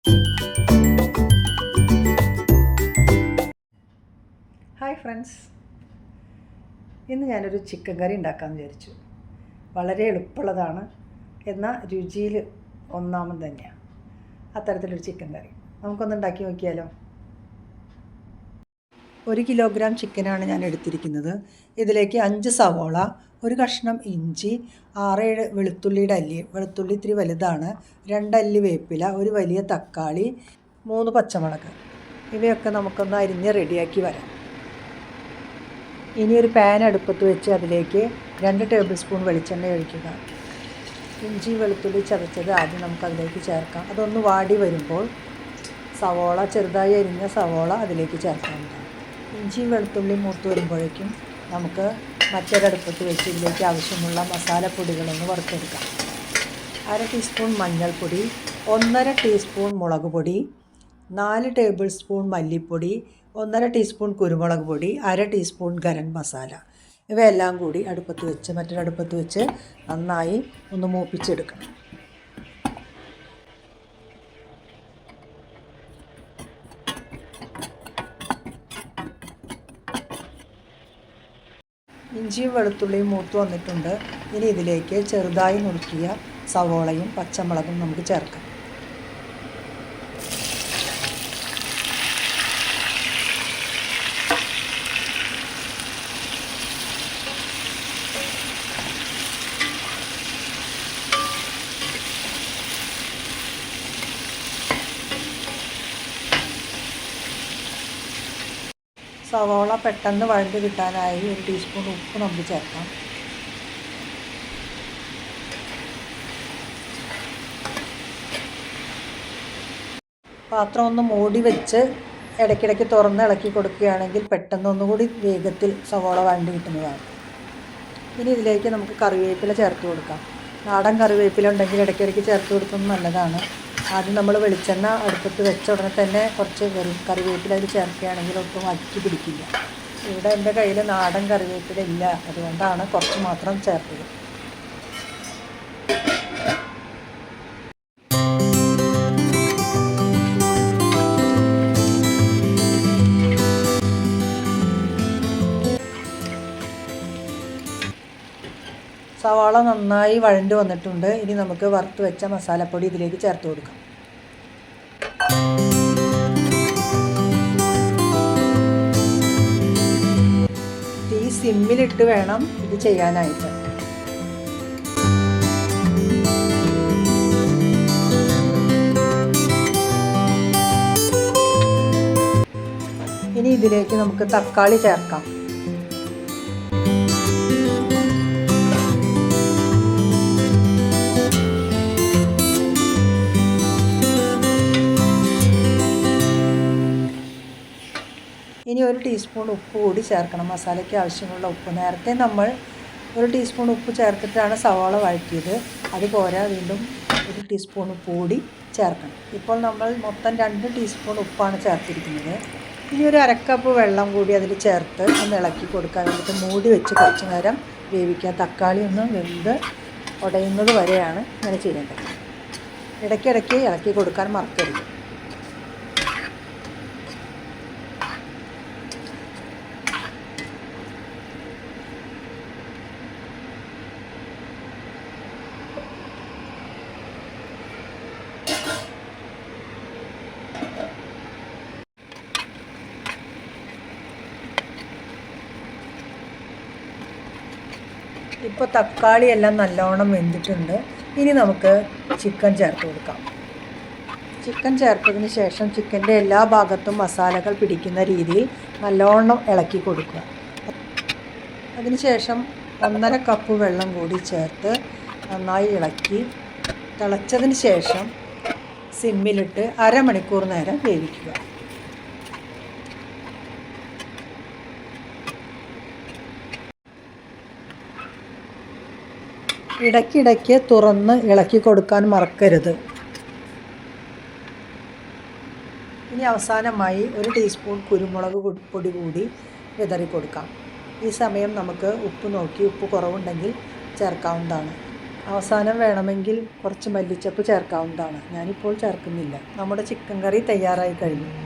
Hi friends, ഇന്ന് ഞാനൊരു chicken കറി ഉണ്ടാക്കാമെന്ന് വിചാരിച്ചു. വളരെ എളുപ്പമുള്ളതാണ്, എന്നാൽ രുചിയിൽ ഒന്നാമത് തന്നെയാണ്. അത്തരത്തിലൊരു ചിക്കൻ കറി നമുക്കൊന്ന് ഉണ്ടാക്കി നോക്കിയാലോ. 1 കിലോഗ്രാം ചിക്കനാണ് ഞാൻ എടുത്തിരിക്കുന്നത്. ഇതിലേക്ക് 5 സവോള, ഒരു കഷ്ണം ഇഞ്ചി, 6-7 വെളുത്തുള്ളിയുടെ അല്ലി, വെളുത്തുള്ളി ഇത്തിരി വലുതാണ്, 2 അല്ലി വേപ്പില, ഒരു വലിയ തക്കാളി, 3 പച്ചമുളക്. ഇവയൊക്കെ നമുക്കൊന്ന് അരിഞ്ഞ് റെഡിയാക്കി വരാം. ഇനി ഒരു പാൻ അടുപ്പത്ത് വെച്ച് അതിലേക്ക് 2 ടേബിൾ സ്പൂൺ വെളിച്ചെണ്ണ ഒഴിക്കുക. ഇഞ്ചി വെളുത്തുള്ളി ചതച്ചത് ആദ്യം നമുക്കതിലേക്ക് ചേർക്കാം. അതൊന്ന് വാടി വരുമ്പോൾ സവോള, ചെറുതായി അരിഞ്ഞ സവോള അതിലേക്ക് ചേർക്കാവുന്നതാണ്. ഇഞ്ചി വെളുത്തുള്ളി മൂത്ത് വരുമ്പോഴേക്കും നമുക്ക് മറ്റൊരടുപ്പത്ത് വെച്ച് ഇതിലേക്ക് ആവശ്യമുള്ള മസാലപ്പൊടികളൊന്ന് വറുത്തെടുക്കാം. 1/2 ടീസ്പൂൺ മഞ്ഞൾപ്പൊടി, 1/2 ടീസ്പൂൺ മുളക് പൊടി, 4 ടേബിൾ സ്പൂൺ മല്ലിപ്പൊടി, 1/2 ടീസ്പൂൺ കുരുമുളക് പൊടി, 1/2 ടീസ്പൂൺ ഗരം മസാല. ഇവയെല്ലാം കൂടി മറ്റൊരടുപ്പത്ത് വെച്ച് നന്നായി ഒന്ന് മൂപ്പിച്ചെടുക്കണം. ഇഞ്ചിയും വെളുത്തുള്ളിയും മൂത്ത് വന്നിട്ടുണ്ട്. ഇനി ഇതിലേക്ക് ചെറുതായി നുറുക്കിയ സവോളയും പച്ചമുളകും നമുക്ക് ചേർക്കാം. സവോള പെട്ടെന്ന് വഴണ്ട് കിട്ടാനായി 1 ടീസ്പൂൺ ഉപ്പ് നമുക്ക് ചേർക്കാം. പാത്രം ഒന്ന് മൂടി വെച്ച് ഇടയ്ക്കിടയ്ക്ക് തുറന്ന് ഇളക്കി കൊടുക്കുകയാണെങ്കിൽ പെട്ടെന്ന് ഒന്നുകൂടി വേഗത്തിൽ സവോള വഴണ്ട് കിട്ടുന്നതാണ്. ഇനി ഇതിലേക്ക് നമുക്ക് കറിവേപ്പില ചേർത്ത് കൊടുക്കാം. നാടൻ കറിവേപ്പില ഉണ്ടെങ്കിൽ ഇടയ്ക്കിടയ്ക്ക് ചേർത്ത് കൊടുക്കുന്നത് നല്ലതാണ്. ആദ്യം നമ്മൾ വെളിച്ചെണ്ണ അടുപ്പത്ത് വെച്ച ഉടനെ തന്നെ കുറച്ച് കറിവേപ്പില അതിൽ ചേർക്കുകയാണെങ്കിൽ ഒട്ടും അക്കി പിടിക്കില്ല. ഇവിടെ എൻ്റെ കയ്യിൽ നാടൻ കറിവേപ്പില ഇല്ല, അതുകൊണ്ടാണ് കുറച്ച് മാത്രം ചേർത്തത്. സവാള നന്നായി വഴണ്ട് വന്നിട്ടുണ്ട്. ഇനി നമുക്ക് വറുത്ത് വെച്ച മസാലപ്പൊടി ഇതിലേക്ക് ചേർത്ത് കൊടുക്കാം. തീ സിമ്മിലിട്ട് വേണം ഇത് ചെയ്യാനായിട്ട്. ഇനി ഇതിലേക്ക് നമുക്ക് തക്കാളി ചേർക്കാം. ഇനി 1 ടീസ്പൂൺ ഉപ്പ് കൂടി ചേർക്കണം. മസാലയ്ക്ക് ആവശ്യമുള്ള ഉപ്പ്. നേരത്തെ നമ്മൾ 1 ടീസ്പൂൺ ഉപ്പ് ചേർത്തിട്ടാണ് സവാള വഴറ്റിയത്. അതുപോലെ വീണ്ടും 1 ടീസ്പൂൺ ഉപ്പ് കൂടി ചേർക്കണം. ഇപ്പോൾ നമ്മൾ മൊത്തം 2 ടീസ്പൂൺ ഉപ്പാണ് ചേർത്തിരിക്കുന്നത്. ഇനി ഒരു 1/2 കപ്പ് വെള്ളം കൂടി അതിൽ ചേർത്ത് ഒന്ന് ഇളക്കി കൊടുക്കാൻ വേണ്ടിയിട്ട് മൂടി വെച്ച് കുറച്ച് നേരം വേവിക്കുക. തക്കാളി ഒന്ന് വെന്ത് ഉടയുന്നത് വരെയാണ് ഇങ്ങനെ ചെയ്യേണ്ടത്. ഇടയ്ക്കിടയ്ക്ക് ഇളക്കി കൊടുക്കാൻ മറക്കരുത്. ഇപ്പോൾ തക്കാളി എല്ലാം നല്ലോണം വെന്തിട്ടുണ്ട്. ഇനി നമുക്ക് ചിക്കൻ ചേർത്ത് കൊടുക്കാം. ചിക്കൻ ചേർത്തതിന് ശേഷം ചിക്കൻ്റെ എല്ലാ ഭാഗത്തും മസാലകൾ പിടിക്കുന്ന രീതിയിൽ നല്ലോണം ഇളക്കി കൊടുക്കുക. അതിനുശേഷം 1/2 കപ്പ് വെള്ളം കൂടി ചേർത്ത് നന്നായി ഇളക്കി തിളച്ചതിന് ശേഷം സിമ്മിലിട്ട് അരമണിക്കൂർ നേരം വേവിക്കുക. ഇടയ്ക്കിടയ്ക്ക് തുറന്ന് ഇളക്കി കൊടുക്കാൻ മറക്കരുത്. ഇനി അവസാനമായി 1 ടീസ്പൂൺ കുരുമുളക് പൊടി കൂടി വിതറി കൊടുക്കാം. ഈ സമയം നമുക്ക് ഉപ്പ് നോക്കി ഉപ്പ് കുറവുണ്ടെങ്കിൽ ചേർക്കാവുന്നതാണ്. അവസാനം വേണമെങ്കിൽ കുറച്ച് മല്ലിച്ചപ്പ് ചേർക്കാവുന്നതാണ്. ഞാനിപ്പോൾ ചേർക്കുന്നില്ല. നമ്മുടെ ചിക്കൻ കറി തയ്യാറായി കഴിഞ്ഞു.